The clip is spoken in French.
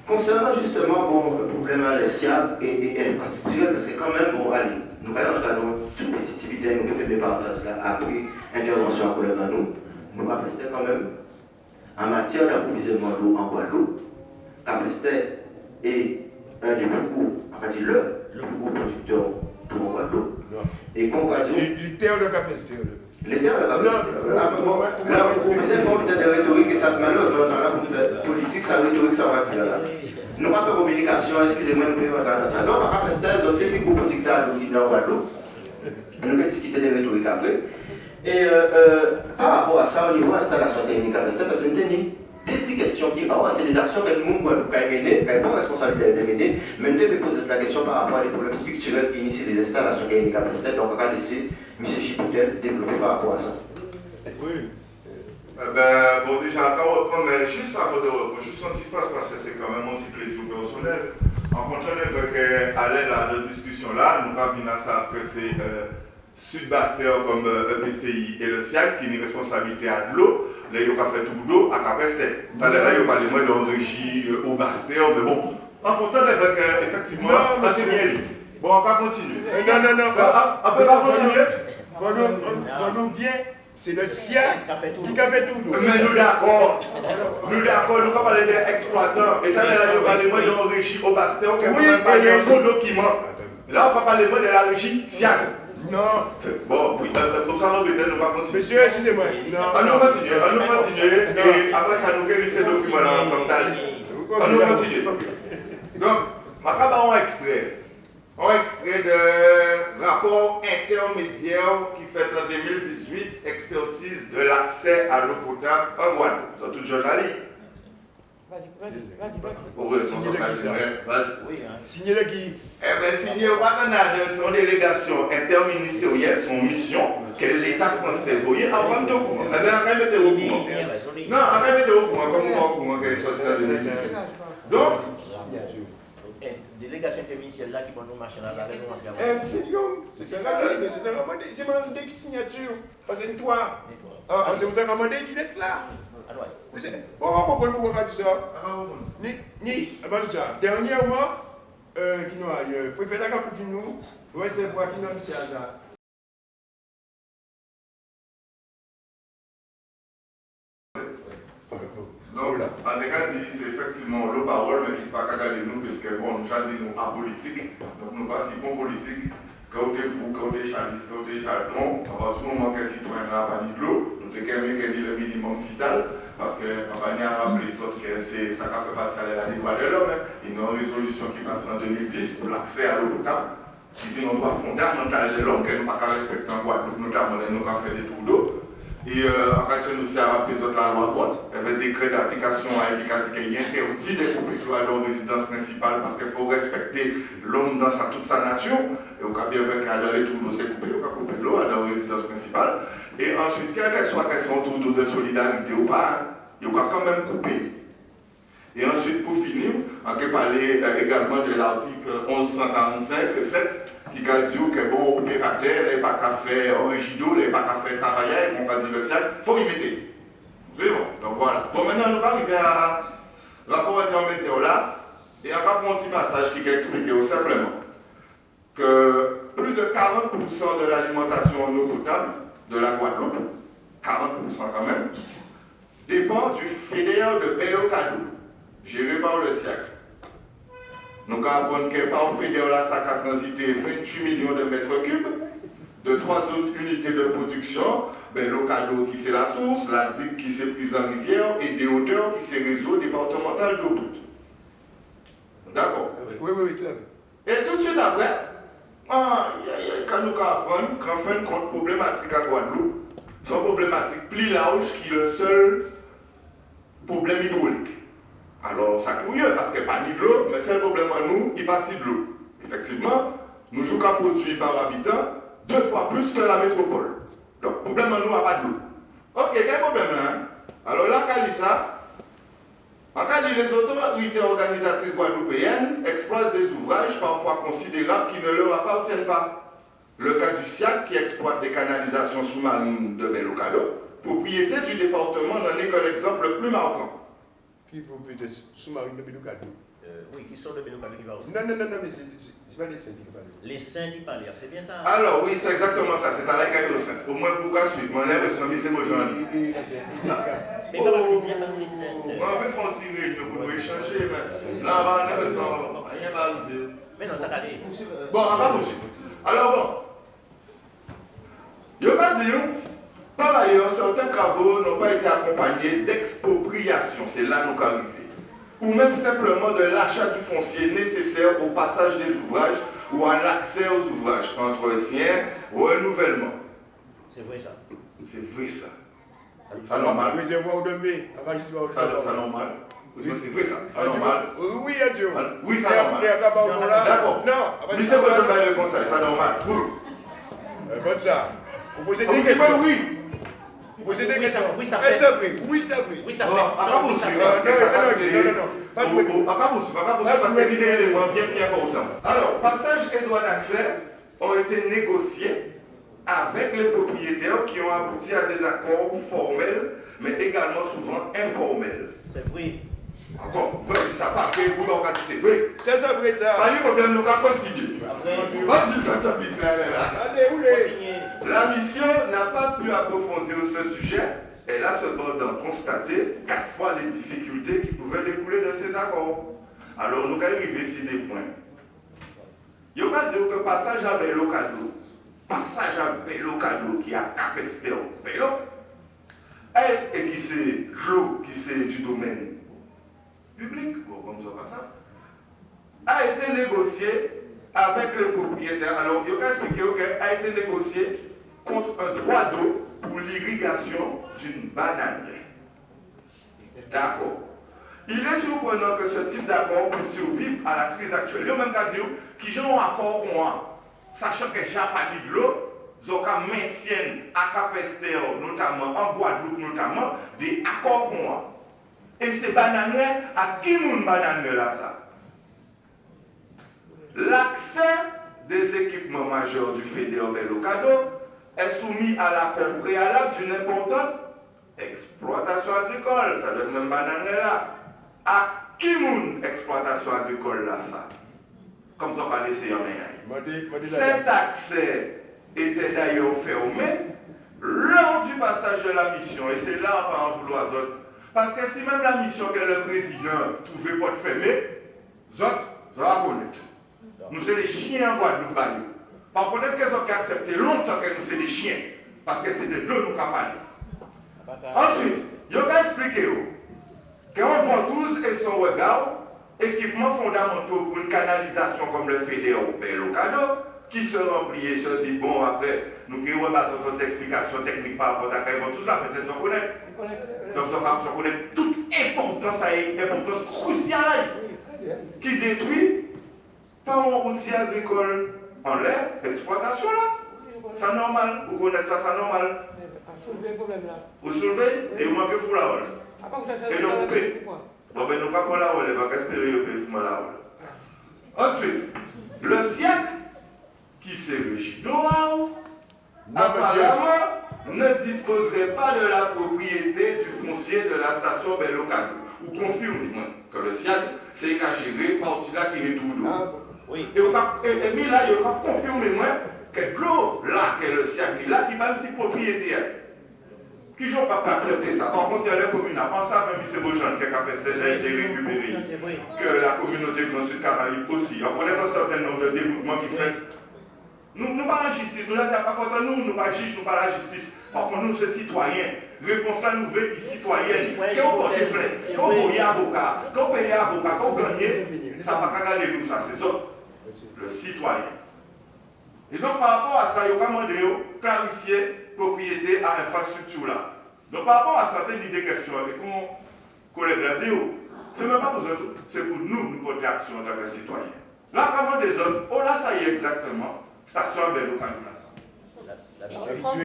Concernant justement le problème à l'ESIA et infrastructurel, parce que quand même, bon, allez, nous avons toute petite activité, nous avons fait par là, après intervention à collègue à nous avons resté quand même en matière d'approvisionnement d'eau en Guadeloupe, et un des plus gros, on va dire le plus gros producteur d'eau en Guadeloupe. Et qu'on va dire. Les terres de capacité. Les terres de capacité. Là, vous me dites de rhétorique et ça, malheureusement, dans la politique, ça rhétorique, ça va dire là. Nous avons fait communication, excusez-moi, nous pouvons regarder ça. Donc, à Capestel, aussi, les gros producteurs qui sont en Guadeloupe. Nous avons discuté des rhétoriques après. Et par rapport à ça, au niveau de l'installation technique à Capestel, parce que nous avons des petites questions qui, c'est des actions que nous, Guadeloupe, avons menées, qui ont une responsabilité de mener, mais nous devons poser la question par rapport à des problèmes structurels qui initient les installations techniques à Capestel. Donc, on va laisser M. Chipotel développer par rapport à ça. Oui. Bon, déjà, quand on reprend, mais juste avant de reprendre, juste un petit phrase parce que c'est quand même un petit plaisir personnel. En continuant avec Alain, la discussion là, nous avons à savoir que c'est Sud-Bastère comme EPCI et le SIAC qui ont une responsabilité à de l'eau. Là, ils ont fait tout d'eau à Capestel. Tout à l'heure, ils ont parlé moins de régie au Bastère, mais bon. En continuant avec effectivement, bon, on va continuer. Non. On peut pas continuer. Voyons bien. C'est le SIAC qui a fait tout. Mais nous d'accord, nous pas parler d'exploitants. Et quand on va parler moins de régie au Bastère, qui a parlé un bon document. Là, on va parler moins de la régie SIAC. Non. Bon, oui, donc ça nous peut-être nous pas continuer. Monsieur, excusez-moi. On nous continue, et après ça nous réunit ces documents-là ensemble. On nous continue. Donc, je vais faire un extrait. Un extrait de rapport intermédiaire qui fait en 2018 expertise de l'accès à l'eau potable en Guadeloupe. C'est tout journaliste. Vas-y. Signez-le qui? Eh bien, signé au partenariat de son délégation interministérielle, son mission, que l'État français voyait avant de au courant. Eh bien, on va mettre au courant. Non, on va mettre au courant, comme on va au courant qu'elle est sortie en 2018. Donc, délégation interministérielle là qui va nous marcher là, c'est ça, c'est mon qui signature. Parce que toi, c'est vous avez qui laisse là. On va comprendre pourquoi tu ça. Dernièrement, qui nous a préfet la campagne nous, ouais, c'est pour qui nous a mis ça. Donc, en tout cas, c'est effectivement le parole, mais qui ne pas regarder nous, puisque bon, nous choisissons à politique, donc nous participons politique. Quand vous, quand vous Charlis, quand vous Charlton, à partir du moment que les citoyens là vont de l'eau, nous devons gagner le minimum vital, parce qu'on va venir rappeler ça que c'est ça qui fait passer à la loi de l'homme. Il y a une résolution qui passe en 2010 pour l'accès à l'eau potable, qui dit un droit fondamental de l'homme que nous ne pouvons pas respecter en Guadeloupe, notamment nous avons fait des tours d'eau. Et en fait, nous avons rappelé la loi Botte, avec des décrets d'application qui interdit de couper l'eau à leur résidence principale parce qu'il faut respecter l'homme dans toute sa nature. Et au cas bien avec dans les tours d'eau, c'est coupé, on va couper l'eau à leur résidence principale. Et ensuite, quelle qu'elle soit question tour d'eau de solidarité ou pas, il va quand même couper. Et ensuite, pour finir, on peut parler également de l'article 1145-7. Qui a dit que bon opérateur, les pas qu'à faire un rigido, les pas qu'à faire travailler, on va dire le cercle, il faut y mettre. C'est bon, donc voilà. Bon, maintenant, nous allons arriver à rapport intermédiaire là, et on va prendre un petit passage qui explique simplement que plus de 40% de l'alimentation en eau potable de la Guadeloupe, 40% quand même, dépend du fédéral de Béocado, géré par le SIAC. Nous avons appris que par fédéral, ça a transité 28 millions de mètres cubes de 3 zones unités de production, l'Ocado qui c'est la source, la digue qui c'est prise en rivière et des hauteurs qui c'est réseau départemental d'eau douce. D'accord? Oui, clair. Et tout de suite après, quand nous apprenons qu'en fin de compte, problématique à Guadeloupe, c'est une problématique plus large qui est le seul problème hydraulique. Alors, ça curieux parce que pas ni de l'eau, mais c'est le problème à nous, il passe de l'eau. Effectivement, nous jouons qu'à produire par habitant 2 fois plus que la métropole. Donc, le problème à nous, il n'y a pas de l'eau. Ok, quel problème là? Alors là, quand dit ça, les autorités organisatrices guadeloupéennes exploitent des ouvrages parfois considérables qui ne leur appartiennent pas. Le cas du SIAC qui exploite des canalisations sous-marines de Béocado, propriété du département, n'en est que l'exemple le plus marquant. qui vont peut-être sous-marine de Belocado. Oui, qui sont de Belocado qui va aussi. Non, mais c'est pas des saints qui parlent. Les saints qui parlent, c'est bien ça? Alors, oui, c'est exactement ça. C'est à la caille au sein. Au moins, pour qu'à suivre, mon élève, son lycée, mon jeune. Mais pas mal plaisir, pas les saints. On va faire une réunion pour nous échanger, mais là, on va rien va arriver. Mais non, ça va aller. Bon, on va poursuivre. Alors, bon. Je vais pas dire, par ailleurs, certains travaux n'ont pas été accompagnés d'expropriation. C'est là nous qu'arriver. Ou même simplement de l'achat du foncier nécessaire au passage des ouvrages ou à l'accès aux ouvrages, entretien, renouvellement. C'est vrai ça. C'est vrai ça. Ça normal. Réservoir de mai. Ça normal. C'est vrai ça. Ça normal. Oui, adieu. Oui, ça normal. D'accord. Non. Lycée Beaujean va le conseil, ça normal. Comme ça. Vous posez des questions. Oui. Vous posez des questions. Oui, ça fait. Oui, ça fait. Oui, ça fait. Non, Oui, ça fait. non. Pas parce que l'idée est bien important. Alors, passage et droit d'accès ont été négociés avec les propriétaires qui ont abouti à des accords formels, mais également souvent informels. C'est vrai. Encore, ça pas fait pour l'organiser. Oui. C'est ça, vrai ça. Pas de problème, nous allons continuer. Après, On dit ça, t'as vite là. Allez, où est? continuez. La mission n'a pas pu approfondir ce sujet. Elle a cependant constaté 4 fois les difficultés qui pouvaient découler de ces accords. Alors, nous allons arriver ici des points. Il n'y a pas dire que passage à Belocado, qui a capacité au Bélo, et qui c'est l'eau, qui c'est du domaine public, bon, comme ça, pas ça, a été négocié avec les propriétaires. Alors, il y a expliqué a été négocié contre un droit d'eau pour l'irrigation d'une bananerie. D'accord. Il est surprenant que ce type d'accord puisse survivre à la crise actuelle. Il y a même qu'à dire qu'ils ont un accord, sachant que j'ai pas de l'eau, ils maintiennent à Capester, notamment en Guadeloupe, notamment, des accords. Et ces bananeries, à qui nous bananeries là ça? L'accès des équipements majeurs du Fédéral Belocado est soumis à l'accord préalable d'une importante exploitation agricole. Ça donne même bananerie là. À qui moun exploitation agricole là ça? Comme ça on va laisser en main. Cet accès était d'ailleurs fermé lors du passage de la mission. Et c'est là on va en vouloir autres. Parce que si même la mission que le président trouvait pas de fermer, autres, ça va connaître. Nous sommes des chiens en Guadeloupe. Par contre, est-ce qu'ils ont accepté longtemps que nous sommes des chiens? Parce que c'est de deux nous capables. Ensuite, il a expliqué qu'en ventouse et son regard, équipements fondamentaux pour une canalisation comme le Fédéral Belocado, qui se remplit et se dit, bon, après, nous avons d'autres explications techniques par rapport à la ventouse, là, peut-être qu'on connaît. Donc, on connaît toute importance cruciale qui détruit par un outil agricole en l'air, exploitation là. C'est normal, vous connaissez ça, c'est normal. Soulever le problème là. Vous soulevez et vous manquez fou la hole. Et donc vous coupez. Bon ben nous pas pour la hole, il va espérer que vous fumez la hole. Ensuite, le siècle qui s'est régi d'Oahu, apparemment ne disposerait pas de la propriété du foncier de la station Belocado. Ou confirme que le siècle c'est qu'à gérer partie là qui est tout d'eau. Oui. Et puis là, il va confirmer que l'eau là, que le siècle là, il va aussi propriétaire. Qui n'ont pas accepté ça. Par contre, il y a les communes, à penser à M. Beaujean qui a fait c'est récupéré. Que la communauté de Sud Caraïbes aussi. On connaît un certain nombre de déboutements qui fait. Nous pas la justice, nous n'avons pas photo, nous pas juge, nous pas la justice. Par contre, nous, c'est citoyens. Réponse là, nous veut citoyenne. Quand on porte plainte, quand on paye avocat, quand on paye avocat, quand on gagne, ça ne va pas regarder nous, ça, c'est ça. Le citoyen. Et donc, par rapport à ça, il y a demandé de clarifier propriété à infrastructure là. Donc, par rapport à certaines idées questions, avec mon collègue l'a dit, ce n'est même pas besoin, c'est pour nous porter action en tant que citoyens. Là, comment des autres, oh là, ça y est exactement, station Belocado là.